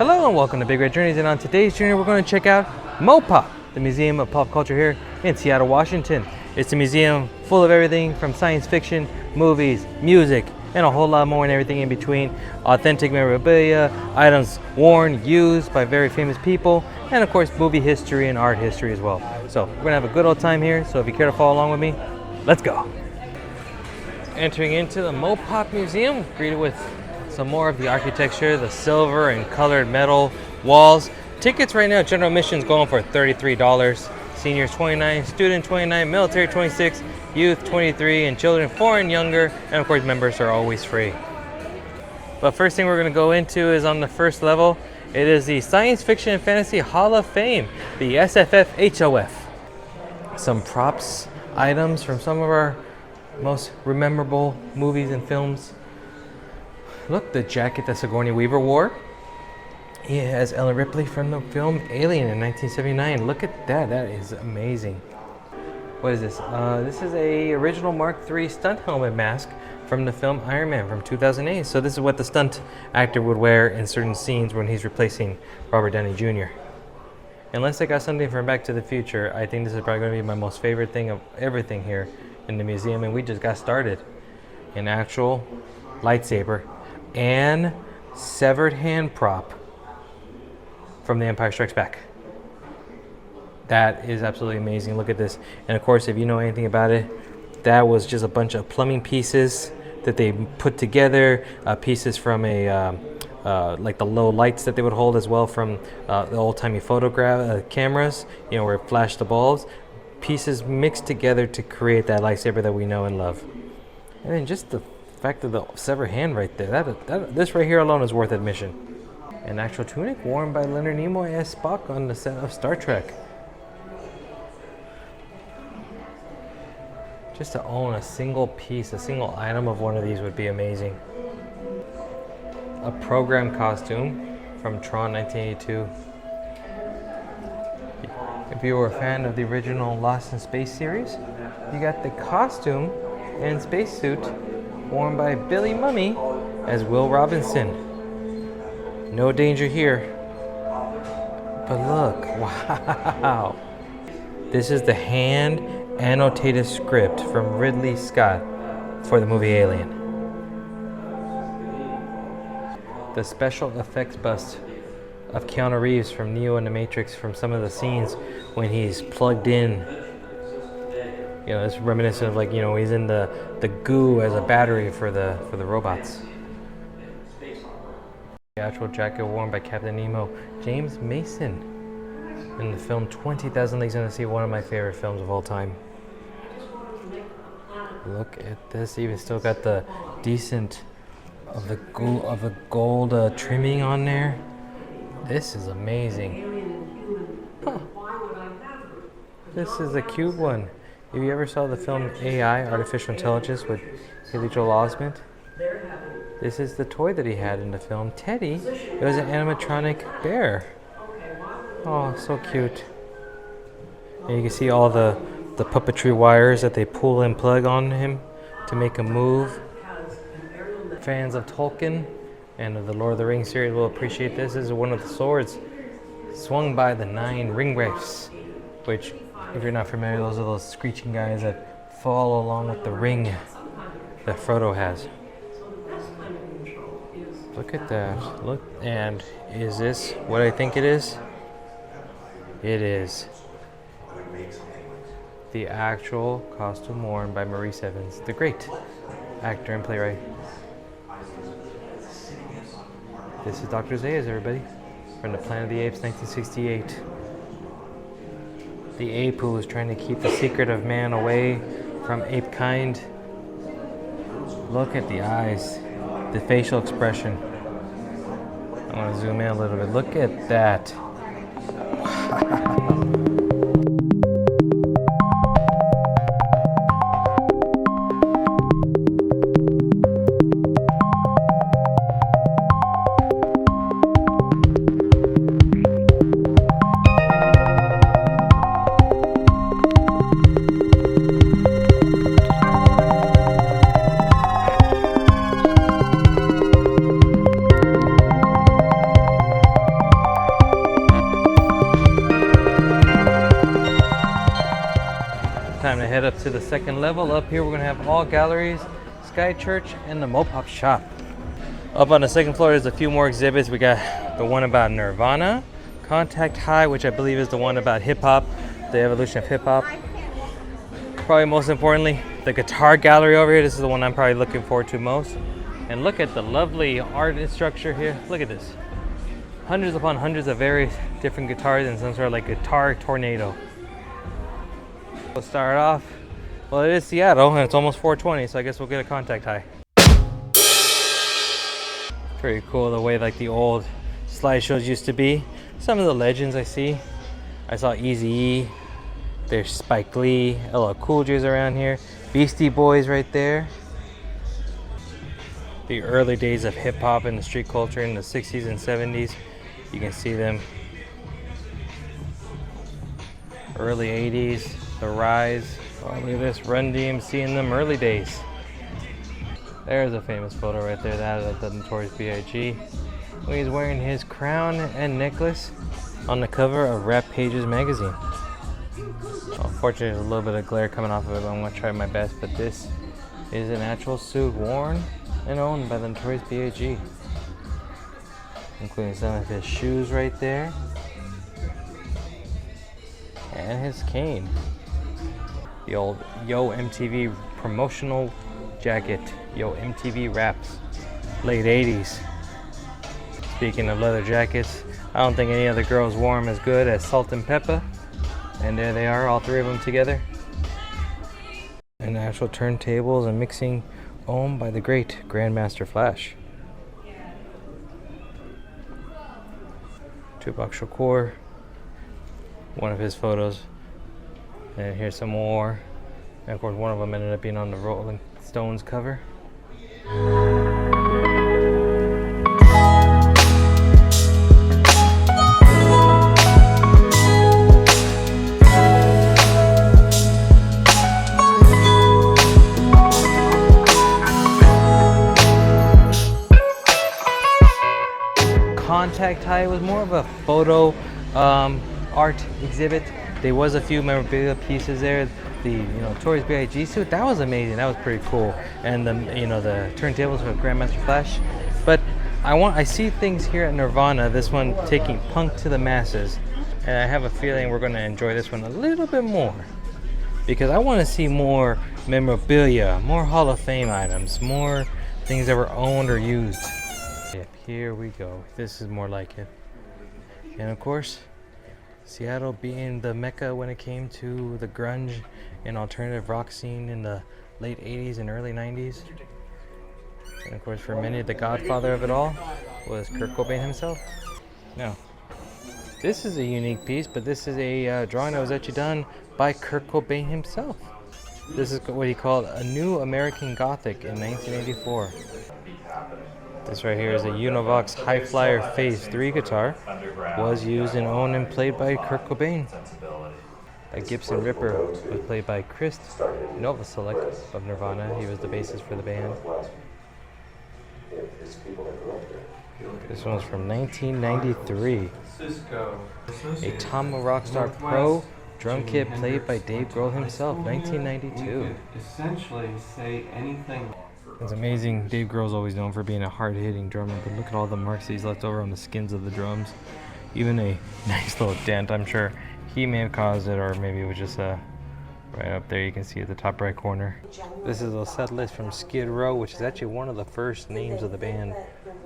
Hello and welcome to Big Red Journeys, and on today's journey we're going to check out MoPop, the Museum of Pop Culture here in Seattle, Washington. It's a museum full of everything from science fiction, movies, music, and a whole lot more and everything in between. Authentic memorabilia, items worn, used by very famous people, and of course movie history and art history as well. So we're going to have a good old time here, so if you care to follow along with me, let's go. Entering into the MoPop Museum, greeted with some more of the architecture, the silver and colored metal walls. Tickets right now, general admission's going for $33. Seniors $29, student $29, military $26, youth $23, and children 4 and younger. And of course, members are always free. But first thing we're going to go into is on the first level. It is the Science Fiction and Fantasy Hall of Fame, the SFF-HOF. Some props, items from some of our most memorable movies and films. Look, the jacket that Sigourney Weaver wore. He has Ellen Ripley from the film Alien in 1979. Look at that. That is amazing. What is this? This is a original Mark III stunt helmet mask from the film Iron Man from 2008. So this is what the stunt actor would wear in certain scenes when he's replacing Robert Downey Jr. Unless I got something from Back to the Future, I think this is probably going to be my most favorite thing of everything here in the museum. And we just got started. An actual lightsaber and severed hand prop from The Empire Strikes Back. That is absolutely amazing. Look at this. And of course, if you know anything about it, that was just a bunch of plumbing pieces that they put together, pieces from a like the low lights that they would hold as well from the old-timey photograph cameras, you know, where it flashed the bulbs. Pieces mixed together to create that lightsaber that we know and love. And then just the fact of the severed hand right there, this right here alone is worth admission. An actual tunic worn by Leonard Nimoy as Spock on the set of Star Trek. Just to own a single piece, a single item of one of these would be amazing. A program costume from Tron 1982. If you were a fan of the original Lost in Space series, you got the costume and spacesuit worn by Billy Mumy as Will Robinson. No danger here. But look, wow. This is the hand annotated script from Ridley Scott for the movie Alien. The special effects bust of Keanu Reeves from Neo in the Matrix from some of the scenes when he's plugged in. You know, it's reminiscent of, like, you know, he's in the goo as a battery for the robots. The actual jacket worn by Captain Nemo, James Mason, in the film 20,000 Leagues Under the Sea, one of my favorite films of all time. Look at this, even still got the decent of the gold trimming on there. This is amazing. Huh. This is a cute one. If you ever saw the film AI, Artificial Intelligence, with Haley Joel Osment, this is the toy that he had in the film. Teddy, it was an animatronic bear. Oh, so cute. And you can see all the puppetry wires that they pull and plug on him to make him move. Fans of Tolkien and of the Lord of the Rings series will appreciate this. This is one of the swords swung by the 9 ringwraiths, which, if you're not familiar, those are those screeching guys that fall along with the ring that Frodo has. Look at that. Look, and is this what I think it is? It is the actual costume worn by Maurice Evans, the great actor and playwright. This is Dr. Zayas, everybody, from the Planet of the Apes, 1968. The ape who was trying to keep the secret of man away from ape kind. Look at the eyes, the facial expression. I want to zoom in a little bit. Look at that. head up to the second level. Up here we're gonna have all galleries, Sky Church, and the MoPop shop. Up on the second floor there's a few more exhibits. We got the one about Nirvana, Contact High, which I believe is the one about hip hop, the evolution of hip hop. Probably most importantly, the guitar gallery over here. This is the one I'm probably looking forward to most. And look at the lovely art structure here. Look at this. Hundreds upon hundreds of various different guitars and some sort of like guitar tornado. We'll start off. Well, it is Seattle and it's almost 4:20, so I guess we'll get a Contact High. Pretty cool the way like the old slideshows used to be. Some of the legends I see. I saw Eazy-E. There's Spike Lee, LL Cool J's around here. Beastie Boys right there. The early days of hip hop and the street culture in the 60s and 70s. You can see them. Early 80s, the rise. Oh, look at this, Run DMC in them early days. There's a famous photo right there, that of the Notorious B.I.G. when he's wearing his crown and necklace on the cover of Rap Pages magazine. Unfortunately, there's a little bit of glare coming off of it, but I'm going to try my best. But this is an actual suit worn and owned by the Notorious B.I.G., including some of his shoes right there and his cane. The old Yo MTV promotional jacket, Yo MTV Raps, late 80s. Speaking of leather jackets, I don't think any other girls wore them as good as Salt and Peppa. And there they are, all three of them together. And actual turntables and mixing owned by the great Grandmaster Flash. Tupac Shakur, one of his photos. And here's some more. And of course one of them ended up being on the Rolling Stones cover. Contact High was more of a photo art exhibit. There was a few memorabilia pieces there. The Notorious B.I.G. suit, that was amazing. That was pretty cool. And the the turntables with Grandmaster Flash. But I see things here at Nirvana. This one taking punk to the masses, and I have a feeling we're going to enjoy this one a little bit more because I want to see more memorabilia, more Hall of Fame items, more things that were owned or used. Yep, here we go. This is more like it. And of course, Seattle being the mecca when it came to the grunge and alternative rock scene in the late 80s and early 90s. And of course, for many, the godfather of it all was Kurt Cobain himself. Now, this is a unique piece, but this is a drawing that was actually done by Kurt Cobain himself. This is what he called a New American Gothic in 1984. This right here is a Univox High Flyer Phase 3 guitar. Was used and owned and played by Kurt Cobain. A Gibson Ripper was played by Chris Novoselic of Nirvana. He was the bassist for the band. This one was from 1993. A Tama Rockstar Pro drum kit played by Dave Grohl himself, 1992. Essentially say anything. It's amazing. Dave Grohl's always known for being a hard-hitting drummer, but look at all the marks he's left over on the skins of the drums. Even a nice little dent. I'm sure he may have caused it, or maybe it was just right up there. You can see at the top right corner. This is a set list from Skid Row, which is actually one of the first names of the band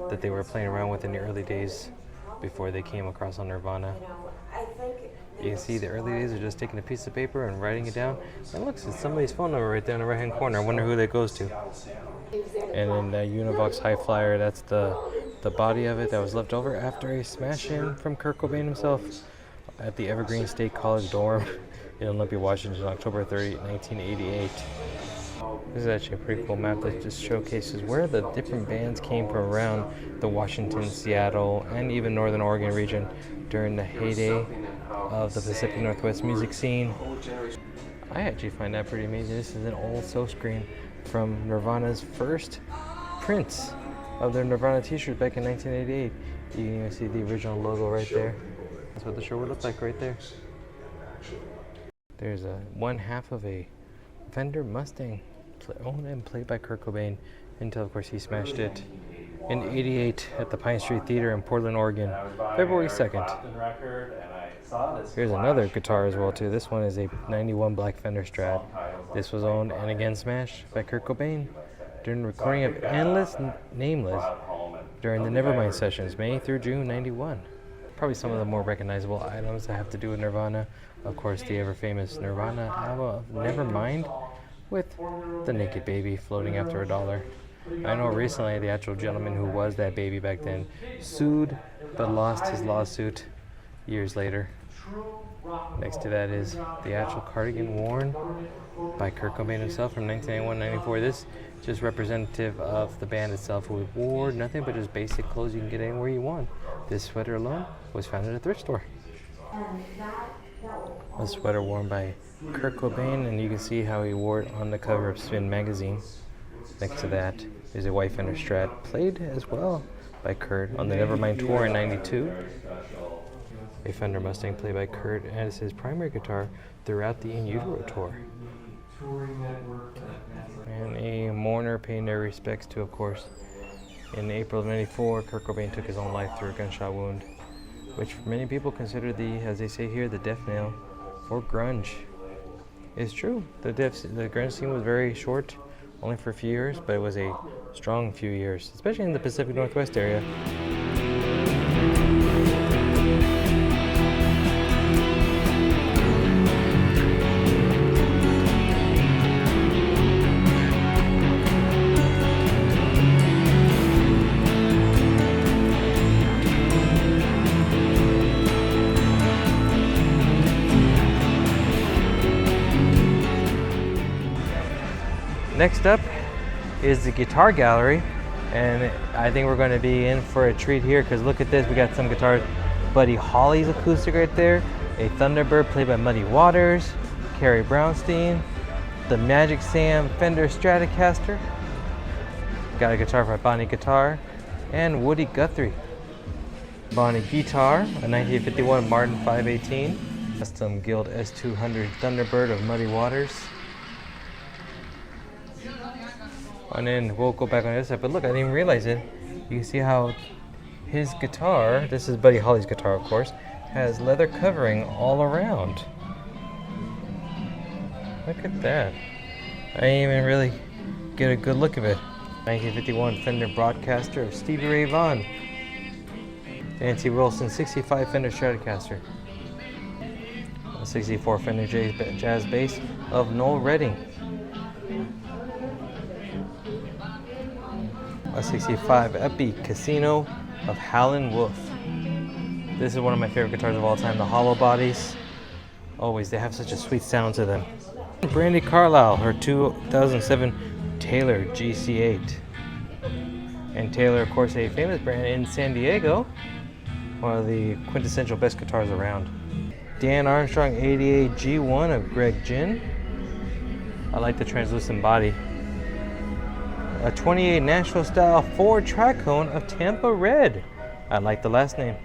that they were playing around with in the early days before they came across on Nirvana. You can see the early days are just taking a piece of paper and writing it down. And look, it's somebody's phone number right there in the right-hand corner. I wonder who that goes to. And then that Univox High Flyer, that's the body of it that was left over after a smash-in from Kurt Cobain himself at the Evergreen State College dorm in Olympia, Washington, October 30, 1988. This is actually a pretty cool map that just showcases where the different bands came from around the Washington, Seattle, and even Northern Oregon region during the heyday of the Pacific Northwest music scene. I actually find that pretty amazing. This is an old silk screen from Nirvana's first prints of their Nirvana t-shirt back in 1988. You can even see the original logo right there. That's what the shirt would look like right there. There's one half of a Fender Mustang, owned and played by Kurt Cobain until, of course, he smashed it in '88 at the Pine Street Theater in Portland, Oregon, February 2nd. Here's another guitar as well, too. This one is a '91 black Fender Strat. This was owned and again smashed by Kurt Cobain during the recording of Endless Nameless during the Nevermind sessions, May through June '91. Probably some of the more recognizable items that have to do with Nirvana. Of course, the ever-famous Nirvana album of Nevermind with the naked baby floating after a dollar. I know recently the actual gentleman who was that baby back then sued but lost his lawsuit years later. Next to that is the actual cardigan worn by Kurt Cobain himself from 1991-94. This is just representative of the band itself, who wore nothing but just basic clothes you can get anywhere you want. This sweater alone was found at a thrift store. A sweater worn by Kurt Cobain, and you can see how he wore it on the cover of Spin magazine. Next to that is a white Fender Strat, played as well by Kurt on the Nevermind tour in '92. A Fender Mustang played by Kurt as his primary guitar throughout the In Utero tour. And a mourner paying their respects to, of course, in April of '94, Kurt Cobain took his own life through a gunshot wound, which many people consider the, as they say here, the death knell for grunge. It's true. The grunge scene was very short, only for a few years, but it was a strong few years, especially in the Pacific Northwest area. Next up is the guitar gallery, and I think we're going to be in for a treat here, because look at this. We got some guitars. Buddy Holly's acoustic right there, a Thunderbird played by Muddy Waters, Carrie Brownstein, the Magic Sam Fender Stratocaster, got a guitar by Bonnie Guitar, and Woody Guthrie. Bonnie Guitar, a 1951 Martin 518, custom Guild S200 Thunderbird of Muddy Waters. And then we'll go back on this side, but look, I didn't even realize it. You can see how his guitar, this is Buddy Holly's guitar, of course, has leather covering all around. Look at that. I didn't even really get a good look of it. 1951 Fender Broadcaster of Stevie Ray Vaughan. Nancy Wilson 65 Fender Stratocaster. A 64 Fender Jazz Bass of Noel Redding. A 65 Epi Casino of Howlin' Wolf. This is one of my favorite guitars of all time, the hollow bodies. Always, they have such a sweet sound to them. Brandi Carlile, her 2007 Taylor GC8. And Taylor, of course, a famous brand in San Diego. One of the quintessential best guitars around. Dan Armstrong 88 G1 of Greg Ginn. I like the translucent body. A 28 Nashville style Ford Tricone of Tampa Red. I like the last name.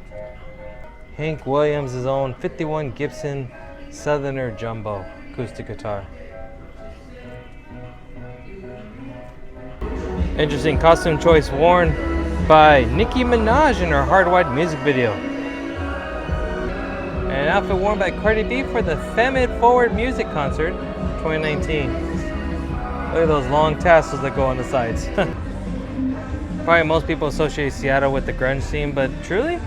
Hank Williams' own 51 Gibson Southerner Jumbo acoustic guitar. Interesting costume choice worn by Nicki Minaj in her Hardwired music video. And an outfit worn by Cardi B for the Femme Forward Music Concert 2019. Look at those long tassels that go on the sides. Probably most people associate Seattle with the grunge scene, but truly,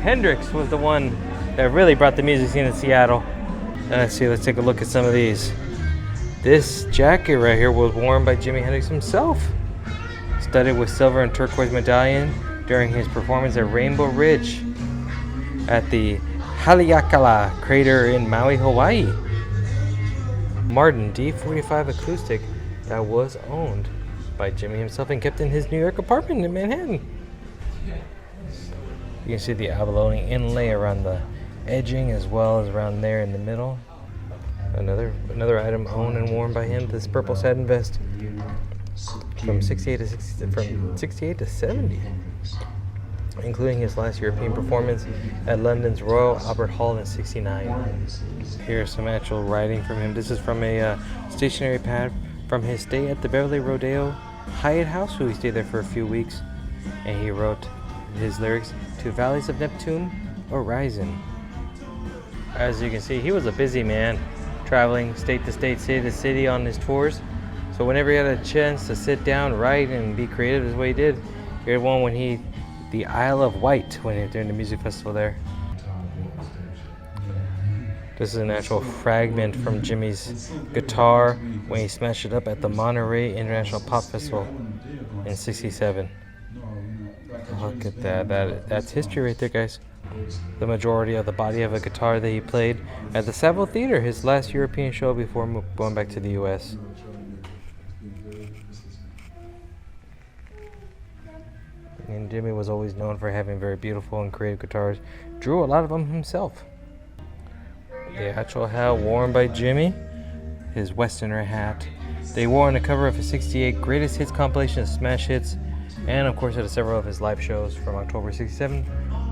Hendrix was the one that really brought the music scene to Seattle. Let's take a look at some of these. This jacket right here was worn by Jimi Hendrix himself. Studded with silver and turquoise medallion during his performance at Rainbow Ridge at the Haleakala crater in Maui, Hawaii. Martin D45 acoustic that was owned by Jimi himself and kept in his New York apartment in Manhattan. You can see the abalone inlay around the edging as well as around there in the middle. Another item owned and worn by him, this purple satin vest from 68 to 70. including his last European performance at London's Royal Albert Hall in '69. Here's some actual writing from him. This is from a stationery pad from his stay at the Beverly Rodeo Hyatt House, who he stayed there for a few weeks, and he wrote his lyrics to Valleys of Neptune, Horizon. As you can see, he was a busy man, traveling state to state, city to city on his tours. So whenever he had a chance to sit down, write, and be creative as way he did, he had one when the Isle of Wight, when he was doing the music festival there. This is an actual fragment from Jimmy's guitar when he smashed it up at the Monterey International Pop Festival in '67. Look at that. That's history right there, guys. The majority of the body of a guitar that he played at the Savile Theater, his last European show before going back to the US. And Jimmy was always known for having very beautiful and creative guitars. Drew a lot of them himself. The actual hat worn by Jimmy, his Westerner hat. They wore on the cover of his '68 Greatest Hits compilation of smash hits, and of course at several of his live shows from October '67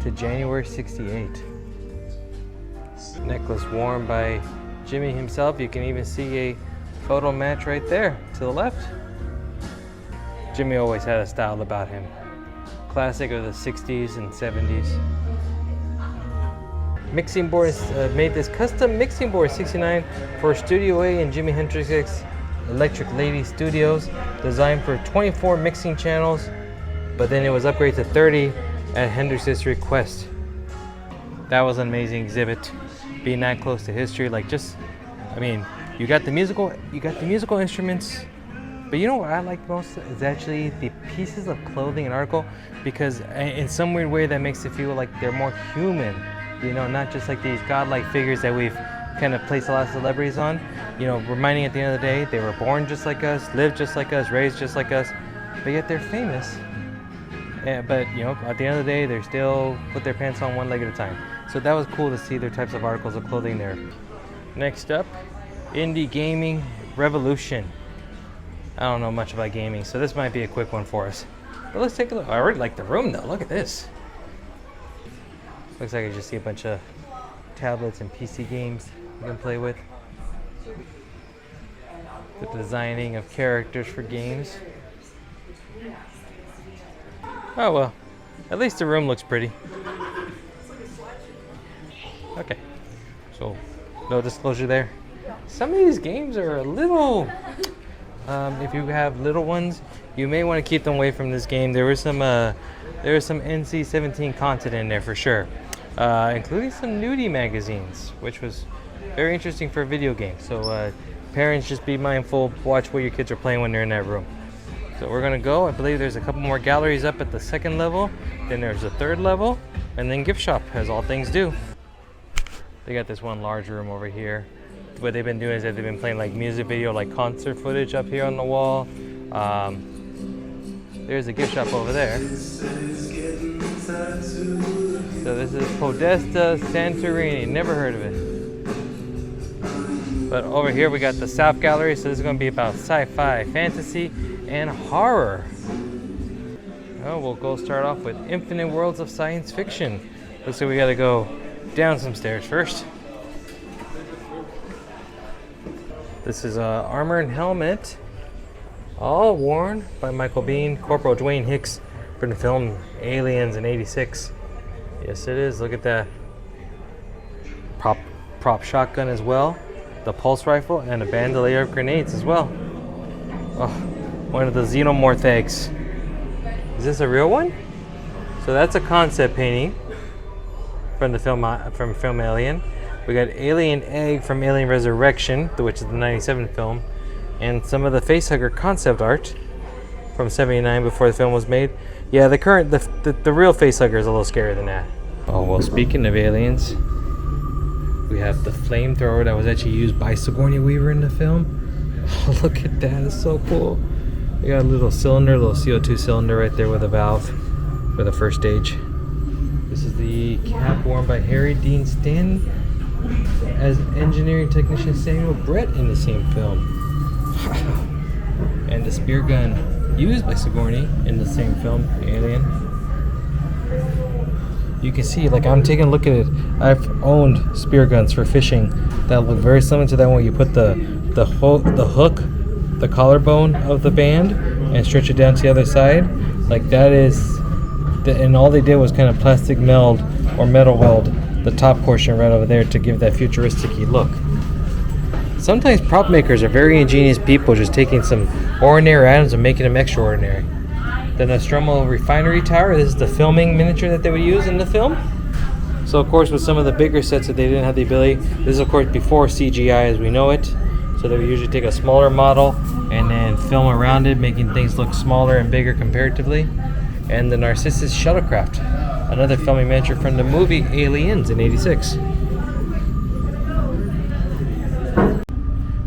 to January '68. Necklace worn by Jimmy himself. You can even see a photo match right there to the left. Jimmy always had a style about him. Classic of the '60s and '70s. Mixing board made this custom mixing board '69 for Studio A and Jimi Hendrix Electric Lady Studios, designed for 24 mixing channels, but then it was upgraded to 30 at Hendrix's request. That was an amazing exhibit, being that close to history. You got the musical instruments, but you know what I like most is actually the pieces of clothing and article, because in some weird way that makes it feel like they're more human. Not just like these godlike figures that we've kind of placed a lot of celebrities on. Reminding at the end of the day, they were born just like us, lived just like us, raised just like us, but yet they're famous. But at the end of the day, they still put their pants on one leg at a time. So that was cool to see their types of articles of clothing there. Next up, indie gaming revolution. I don't know much about gaming, so this might be a quick one for us. But let's take a look. I already like the room though. Look at this. Looks like I just see a bunch of tablets and PC games you can play with. The designing of characters for games. Oh well, at least the room looks pretty. Okay, so no disclosure there. Some of these games are a little, if you have little ones, you may want to keep them away from this game. There was some NC-17 content in there for sure. Including some nudie magazines, which was very interesting for a video game. So parents, just be mindful, watch what your kids are playing when they're in that room. So we're gonna go. I believe there's a couple more galleries up at the second level, then there's a third level, and then gift shop, as all things do. They got this one large room over here. What they've been doing is that they've been playing like music video, like concert footage up here on the wall. There's a gift shop over there. So this is Podesta Santorini. Never heard of it. But over here we got the South Gallery. So this is going to be about sci-fi, fantasy, and horror. Oh, we'll go start off with Infinite Worlds of Science Fiction. Looks like we got to go down some stairs first. This is armor and helmet, all worn by Michael Biehn, Corporal Dwayne Hicks, from the film Aliens in '86. Yes, it is. Look at that. Prop shotgun as well, the pulse rifle, and a bandolier of grenades as well. Oh, one of the xenomorph eggs. Is this a real one? So that's a concept painting from the film Alien. We got Alien Egg from Alien Resurrection, which is the '97 film, and some of the facehugger concept art from '79 before the film was made. Yeah, the real facehugger is a little scarier than that. Oh well, speaking of aliens, we have the flamethrower that was actually used by Sigourney Weaver in the film. Oh, look at that, it's so cool. We got a little cylinder, little CO2 cylinder right there with a valve for the first stage. This is the cap worn by Harry Dean Stanton as engineering technician Samuel Brett in the same film. And the spear gun used by Sigourney in the same film, Alien. you can see, like, I'm taking a look at it. I've owned spear guns for fishing that look very similar to that one where you put the hook, the collarbone of the band, and stretch it down to the other side. Like, that is, and all they did was kind of plastic meld or metal weld the top portion right over there to give that futuristic-y look. Sometimes prop makers are very ingenious people, just taking some ordinary items and making them extraordinary. The Nostromo Refinery Tower, this is the filming miniature that they would use in the film. So of course with some of the bigger sets that they didn't have the ability, this is of course before CGI as we know it. So they would usually take a smaller model and then film around it, making things look smaller and bigger comparatively. And the Narcissus Shuttlecraft, another filming miniature from the movie Aliens in '86.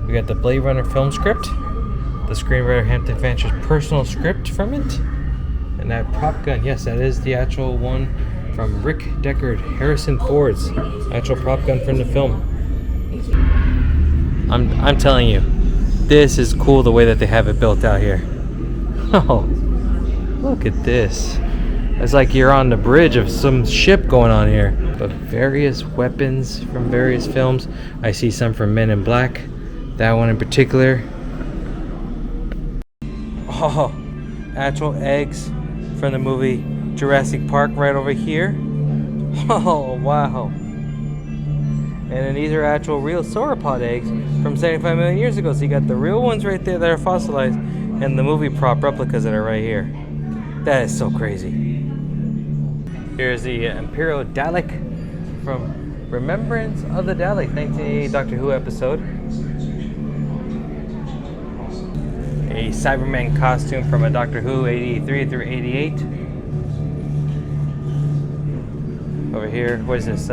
We got the Blade Runner film script, the screenwriter Hampton Fancher's personal script from it, and that prop gun. Yes, that is the actual one from Rick Deckard, Harrison Ford's actual prop gun from the film. I'm telling you, this is cool the way that they have it built out here. Oh, look at this. It's like you're on the bridge of some ship going on here. But various weapons from various films. I see some from Men in Black. That one in particular. Oh, actual eggs from the movie Jurassic Park right over here. Oh, wow. And then these are actual real sauropod eggs from 75 million years ago. So you got the real ones right there that are fossilized and the movie prop replicas that are right here. That is so crazy. Here's the Imperial Dalek from Remembrance of the Dalek, 1988 Doctor Who episode. A Cyberman costume from a Doctor Who 83 through 88. Over here, what is this?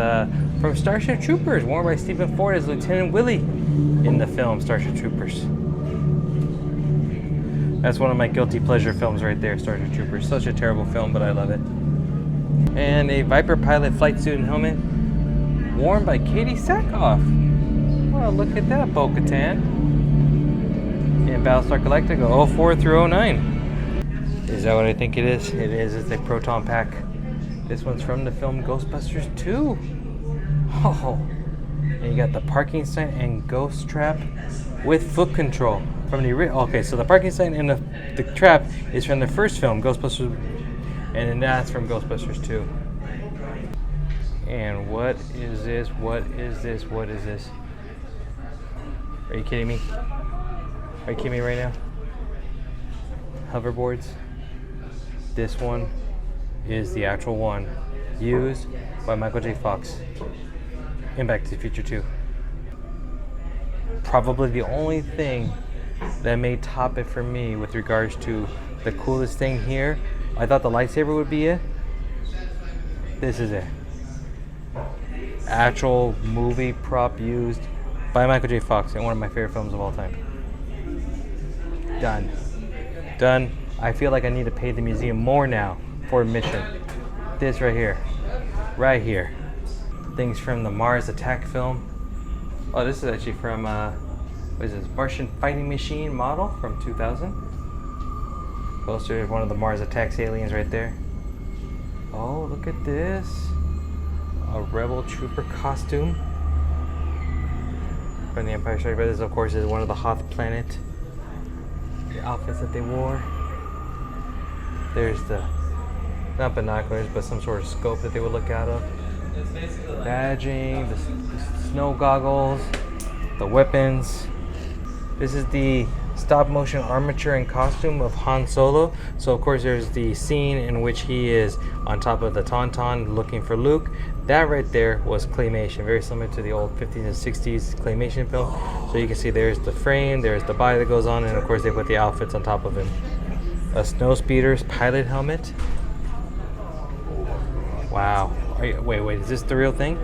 From Starship Troopers, worn by Stephen Ford as Lieutenant Willie in the film Starship Troopers. That's one of my guilty pleasure films right there, Starship Troopers. Such a terrible film, but I love it. And a Viper pilot flight suit and helmet worn by Katie Sackhoff. Well, look at that, Bo-Katan. In Battlestar Galactica 04 through 09. Is that what I think it is? It is. It's a proton pack. This one's from the film Ghostbusters 2. Oh, and you got the parking sign and ghost trap with foot control from the okay. So the parking sign and the trap is from the first film Ghostbusters, and then that's from Ghostbusters 2. And what is this? What is this? What is this? Are you kidding me? Are you kidding me right now? Hoverboards. This one is the actual one used by Michael J. Fox in Back to the Future 2. Probably the only thing that may top it for me with regards to the coolest thing here. I thought the lightsaber would be it. This is it. Actual movie prop used by Michael J. Fox in one of my favorite films of all time. Done. Done. I feel like I need to pay the museum more now for admission. This right here. Right here. Things from the Mars Attack film. Oh, this is actually from, what is this? Martian Fighting Machine model from 2000. Poster of one of the Mars Attacks aliens right there. Oh, look at this. A Rebel Trooper costume from the Empire Strikes Back. This, of course, is one of the Hoth planet outfits that they wore. There's the, not binoculars, but some sort of scope that they would look out of. Badging, the snow goggles, the weapons. This is the stop motion armature and costume of Han Solo. So of course there's the scene in which he is on top of the Tauntaun looking for Luke. That right there was claymation, very similar to the old 50s and 60s claymation film. So you can see there's the frame, there's the body that goes on, and of course they put the outfits on top of him. A snowspeeder's pilot helmet. Wow. Wait, is this the real thing?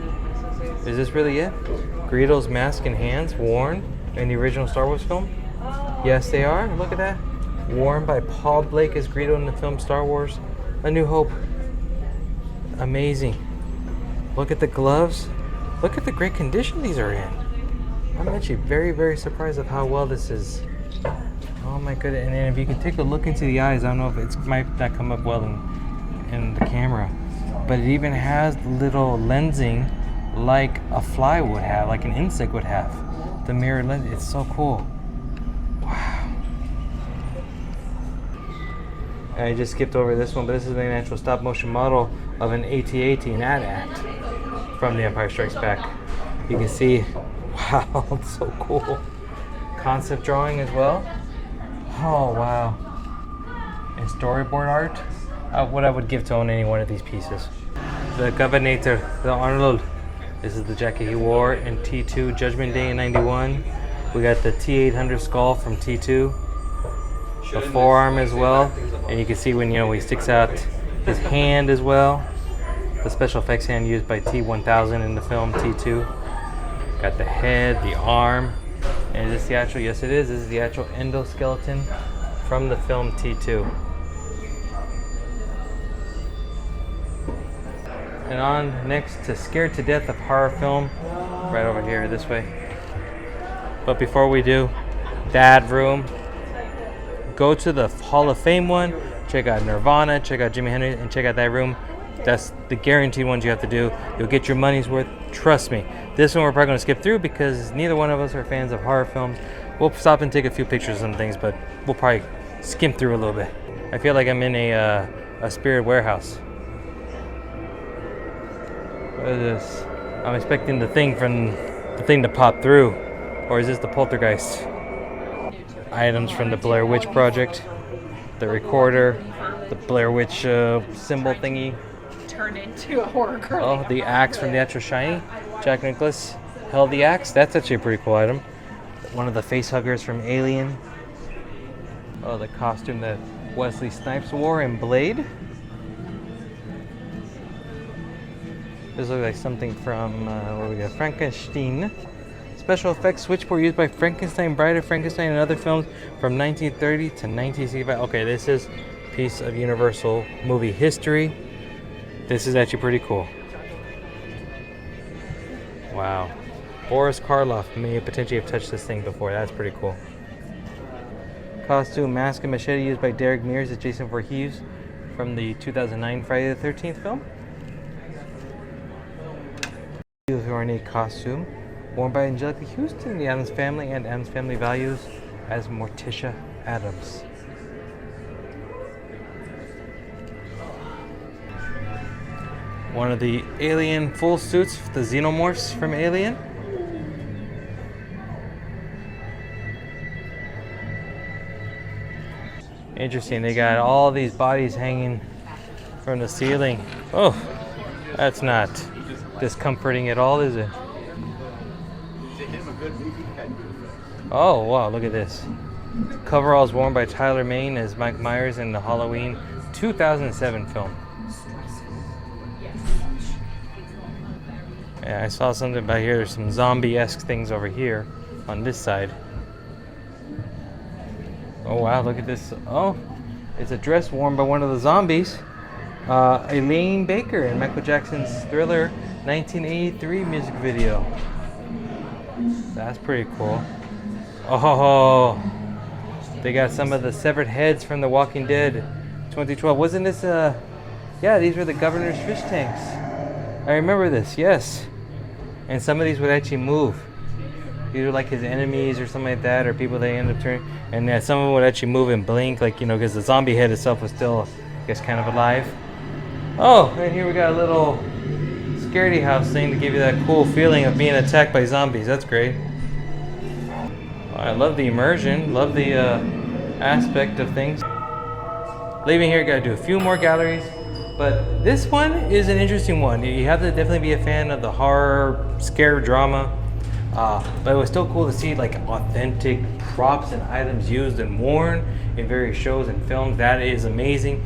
Is this really it? Greedo's mask and hands worn in the original Star Wars film? Yes, they are. Look at that. Worn by Paul Blake as Greedo in the film Star Wars A New Hope. Amazing. Look at the gloves. Look at the great condition these are in. I'm actually very, very surprised of how well this is. Oh my goodness. And then if you can take a look into the eyes, I don't know if it might not come up well in the camera. but it even has little lensing like a fly would have, like an insect would have. The mirror lens, it's so cool. Wow. I just skipped over this one, but this is an actual stop motion model of an AT-AT, an AT-AT from The Empire Strikes Back. You can see, wow, it's so cool. Concept drawing as well. Oh, wow. And storyboard art. What I would give to own any one of these pieces. The Governor, the Arnold. This is the jacket he wore in T2 Judgment Day in '91. We got the T800 skull from T2. The forearm as well. And you can see when, he sticks out his hand as well. The special effects hand used by T1000 in the film T2. Got the head, the arm. And is this the actual? Yes, it is. This is the actual endoskeleton from the film T2. And on next to Scared to Death of horror film, right over here this way. But before we do, Dad Room. Go to the Hall of Fame one, check out Nirvana, check out Jimi Hendrix, and check out that room. That's the guaranteed ones you have to do. You'll get your money's worth, trust me. This one we're probably gonna skip through because neither one of us are fans of horror films. We'll stop and take a few pictures and things, but we'll probably skim through a little bit. I feel like I'm in a spirit warehouse. What is this? I'm expecting the thing to pop through. Or is this the poltergeist? Items from the Blair Witch Project. The recorder. The Blair Witch symbol thingy. Turn into a horror girl. Oh, the axe from the actual Shiny. Jack Nicklaus held the axe. That's actually a pretty cool item. One of the face huggers from Alien. Oh, the costume that Wesley Snipes wore in Blade. This looks like something from, what we got? Frankenstein. Special effects switchboard used by Frankenstein, Bride of Frankenstein, and other films from 1930 to 1965. Okay, this is a piece of Universal movie history. This is actually pretty cool. Wow. Boris Karloff may potentially have touched this thing before. That's pretty cool. Costume, mask, and machete used by Derek Mears as Jason Voorhees from the 2009 Friday the 13th film. Ornate costume worn by Angelica Houston, the Addams Family, and Addams Family Values as Morticia Addams. One of the Alien full suits, the Xenomorphs from Alien. Interesting, they got all these bodies hanging from the ceiling. Oh, that's not discomforting at all, is it? Oh, wow, look at this. Coveralls worn by Tyler Mane as Mike Myers in the Halloween 2007 film. Yeah, I saw something about here. There's some zombie-esque things over here on this side. Oh, wow, look at this. Oh, it's a dress worn by one of the zombies. Elaine Baker in Michael Jackson's Thriller 1983 music video. That's pretty cool. Oh, they got some of the severed heads from The Walking Dead 2012. Wasn't this yeah, these were the governor's fish tanks. I remember this, yes. And some of these would actually move. These were like his enemies or something like that, or people they end up turning. And some of them would actually move and blink, like, because the zombie head itself was still, I guess, kind of alive. Oh, and here we got a little scaredy house thing to give you that cool feeling of being attacked by zombies. That's great. I love the immersion, love the aspect of things. Leaving here, gotta do a few more galleries, but this one is an interesting one. You have to definitely be a fan of the horror, scare drama, but it was still cool to see like authentic props and items used and worn in various shows and films. That is amazing.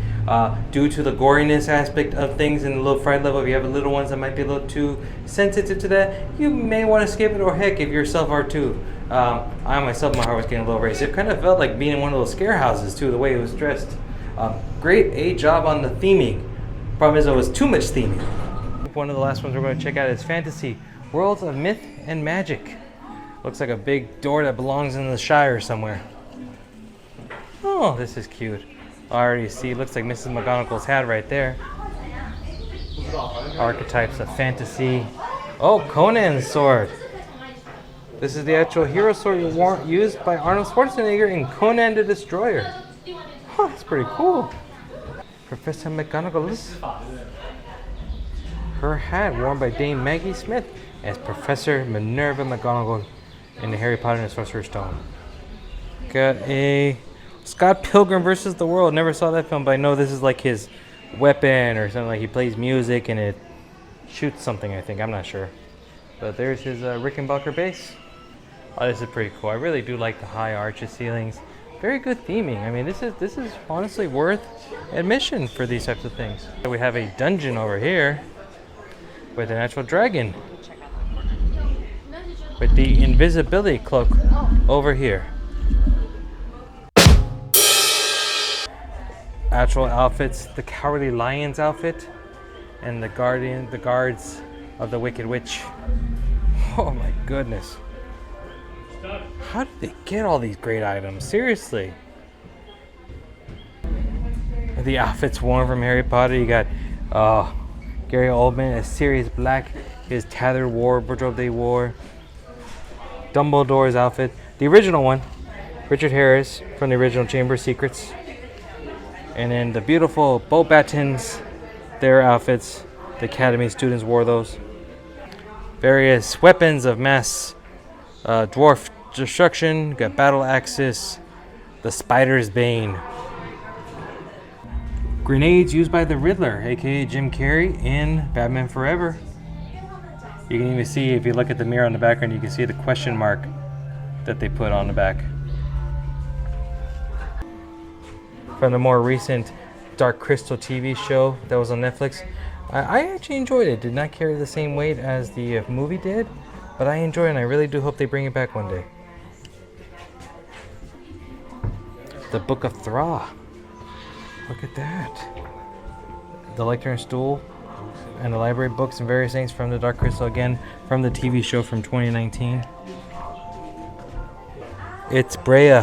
Due to the goriness aspect of things and the low fright level, if you have little ones that might be a little too sensitive to that, you may want to skip it, or heck, if you yourself are too. I myself, my heart was getting a little raced. It kind of felt like being in one of those scare houses too, the way it was dressed. Great A job on the theming. Problem is, it was too much theming. One of the last ones we're going to check out is Fantasy Worlds of Myth and Magic. Looks like a big door that belongs in the Shire somewhere. Oh, this is cute. I already see, looks like Mrs. McGonagall's hat right there. archetypes of fantasy. Oh, Conan's sword. This is the actual hero sword used by Arnold Schwarzenegger in Conan the Destroyer. Huh, that's pretty cool. Professor McGonagall's. Her hat worn by Dame Maggie Smith as Professor Minerva McGonagall in the Harry Potter and the Sorcerer's Stone. Got a Scott Pilgrim versus the World. Never saw that film, but I know this is like his weapon or something. Like he plays music and it shoots something, I think. I'm not sure. But there's his Rickenbacker bass. Oh, this is pretty cool. I really do like the high arches ceilings. Very good theming. I mean, this is honestly worth admission for these types of things. We have a dungeon over here with an actual dragon with the invisibility cloak over here. Actual outfits: the Cowardly Lion's outfit and the guards of the Wicked Witch. Oh my goodness. How did they get all these great items? Seriously. The outfits worn from Harry Potter. You got Gary Oldman as Sirius Black, his tattered wardrobe they wore. Dumbledore's outfit. The original one, Richard Harris from the original Chamber of Secrets. And then the beautiful Beauxbatons, their outfits. The Academy students wore those. Various weapons of mass dwarf destruction. Got battle axes, the Spider's Bane. Grenades used by the Riddler, aka Jim Carrey in Batman Forever. You can even see, if you look at the mirror on the background, you can see the question mark that they put on the back. From the more recent Dark Crystal TV show that was on Netflix, I actually enjoyed it. Did not carry the same weight as the movie did, but I enjoy it and I really do hope they bring it back one day. The Book of Thra. Look at that. The lectern stool and the library books and various things from the Dark Crystal, again from the TV show from 2019. It's Brea,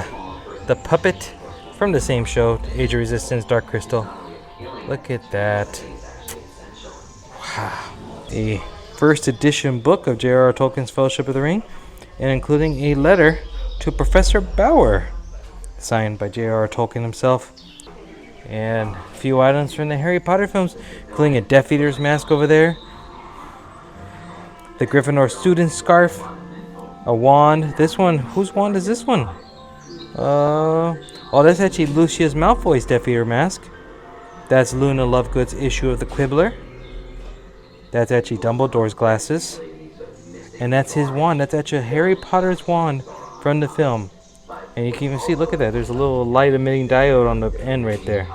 the puppet from the same show, Age of Resistance, Dark Crystal. Look at that. Wow. A first edition book of J.R.R. Tolkien's Fellowship of the Ring, and including a letter to Professor Bauer, signed by J.R.R. Tolkien himself. And a few items from the Harry Potter films, including a Death Eater's mask over there, the Gryffindor student scarf, a wand. This one, whose wand is this one? Oh, that's actually Lucius Malfoy's Death Eater mask. That's Luna Lovegood's issue of the Quibbler. That's actually Dumbledore's glasses. And that's his wand. That's actually Harry Potter's wand from the film. And you can even see, look at that, there's a little light emitting diode on the end right there.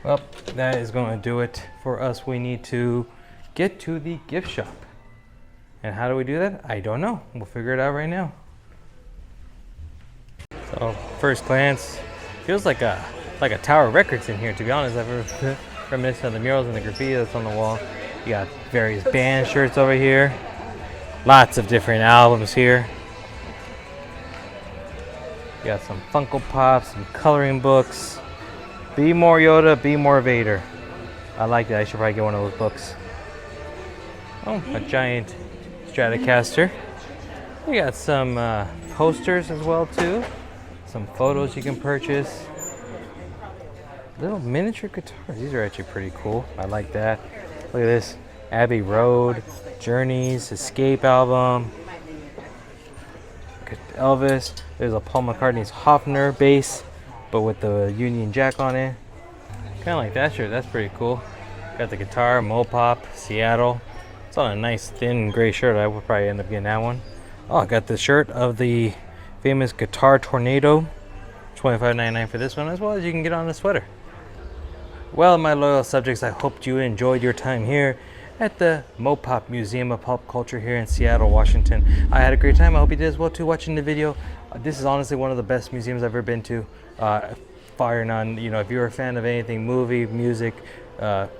Well, that is going to do it for us. We need to get to the gift shop. And how do we do that? I don't know. We'll figure it out right now. So, first glance, feels like a Tower Records in here, to be honest. I've reminiscent of the murals and the graffiti that's on the wall. You got various band shirts over here. Lots of different albums here. You got some Funko Pops, some coloring books. Be More Yoda, Be More Vader. I like that. I should probably get one of those books. Oh, a giant Stratocaster. We got some posters as well too. Some photos you can purchase. Little miniature guitars. These are actually pretty cool. I like that. Look at this. Abbey Road, Journeys, Escape album. Look at Elvis. There's a Paul McCartney's Hofner bass, but with the Union Jack on it. Kind of like that shirt. That's pretty cool. Got the guitar, MoPop, Seattle. It's on a nice thin gray shirt. I would probably end up getting that one. Oh, I got the shirt of the famous Guitar Tornado. $25.99 for this one, as well as you can get on a sweater. Well, my loyal subjects, I hope you enjoyed your time here at the MoPop Museum of Pop Culture here in Seattle, Washington. I had a great time. I hope you did as well too watching the video. This is honestly one of the best museums I've ever been to. Fire none. You know, if you're a fan of anything, movie, music,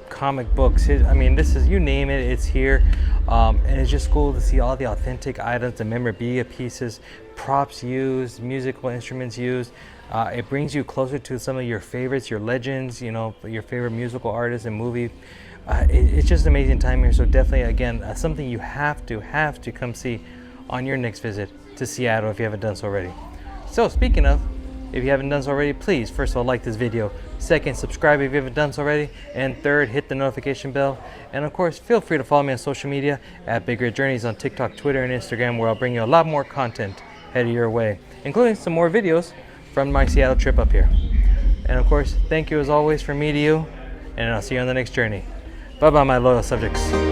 comic books, I mean, this is, you name it, it's here. And it's just cool to see all the authentic items, the memorabilia pieces, props used, musical instruments used. It brings you closer to some of your favorites, your legends, you know, your favorite musical artists and movie. It's just an amazing time here. So definitely, again, something you have to come see on your next visit to Seattle if you haven't done so already. So speaking of, if you haven't done so already, please, first of all, like this video. Second, subscribe if you haven't done so already. And third, hit the notification bell. And of course, feel free to follow me on social media at Big Red Journeys on TikTok, Twitter, and Instagram, where I'll bring you a lot more content headed your way, including some more videos from my Seattle trip up here. And of course, thank you as always from me to you, and I'll see you on the next journey. Bye-bye, my loyal subjects.